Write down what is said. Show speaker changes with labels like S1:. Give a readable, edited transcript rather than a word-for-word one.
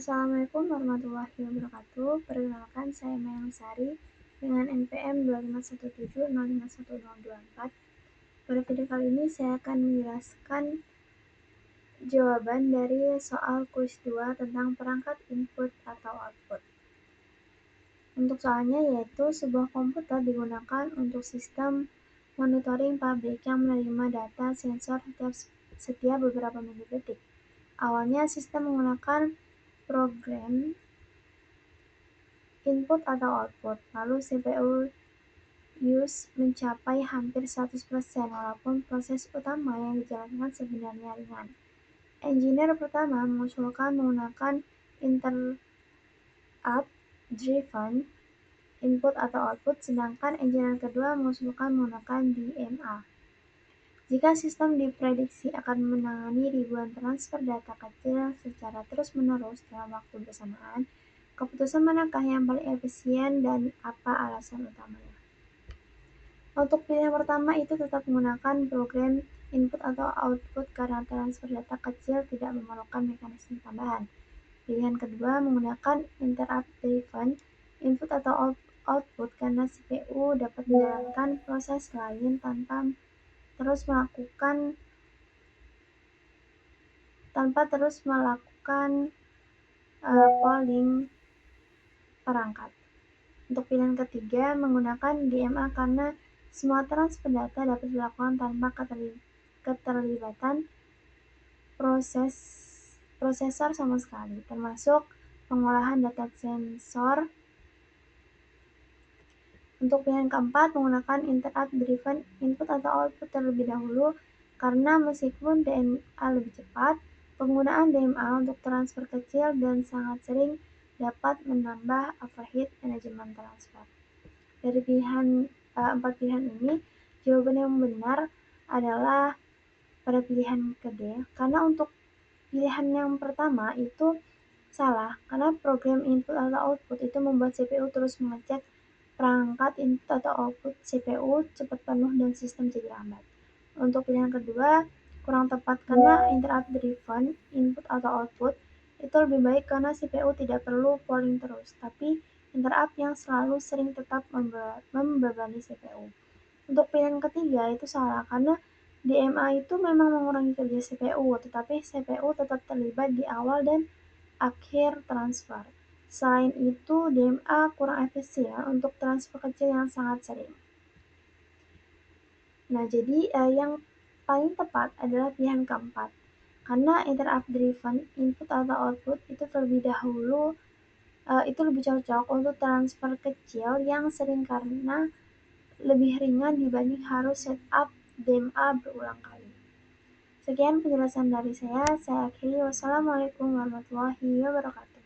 S1: Assalamualaikum warahmatullahi wabarakatuh. Perkenalkan, saya Mayang Sari dengan NPM 251705124. Pada video kali ini saya akan menjelaskan jawaban dari soal kuis 2 tentang perangkat input atau output. Untuk soalnya yaitu sebuah komputer digunakan untuk sistem monitoring pabrik yang menerima data sensor setiap beberapa milidetik. Awalnya sistem menggunakan program input atau output, lalu CPU use mencapai hampir 100% walaupun proses utama yang dijalankan sebenarnya ringan. Engineer pertama mengusulkan menggunakan interrupt-driven input atau output, sedangkan engineer kedua mengusulkan menggunakan DMA. Jika sistem diprediksi akan menangani ribuan transfer data kecil secara terus-menerus dalam waktu bersamaan, keputusan manakah yang paling efisien dan apa alasan utamanya? Untuk pilihan pertama itu tetap menggunakan program input atau output karena transfer data kecil tidak memerlukan mekanisme tambahan. Pilihan kedua menggunakan interrupt-driven input atau output karena CPU dapat menjalankan proses lain tanpa terus melakukan polling perangkat. Untuk pilihan ketiga menggunakan DMA karena semua transfer data dapat dilakukan tanpa keterlibatan prosesor sama sekali, termasuk pengolahan data sensor. Untuk pilihan keempat menggunakan interrupt-driven input atau output terlebih dahulu karena meskipun DMA lebih cepat, penggunaan DMA untuk transfer kecil dan sangat sering dapat menambah overhead manajemen transfer. Dari empat pilihan ini, jawaban yang benar adalah pada pilihan ke-D, karena untuk pilihan yang pertama itu salah, karena program input atau output itu membuat CPU terus mengecek perangkat input atau output CPU cepat penuh dan sistem jadi lambat. Untuk pilihan kedua, kurang tepat karena interrupt-driven input atau output itu lebih baik karena CPU tidak perlu polling terus, tapi interrupt yang selalu sering tetap membebani CPU. Untuk pilihan ketiga itu salah karena DMA itu memang mengurangi kerja CPU, tetapi CPU tetap terlibat di awal dan akhir transfer. Selain itu, DMA kurang efisien untuk transfer kecil yang sangat sering. Nah, jadi yang paling tepat adalah pilihan keempat. Karena interrupt-driven input atau output itu terlebih dahulu itu lebih cocok untuk transfer kecil yang sering karena lebih ringan dibanding harus setup DMA berulang kali. Sekian penjelasan dari saya akhiri. Wassalamualaikum warahmatullahi wabarakatuh.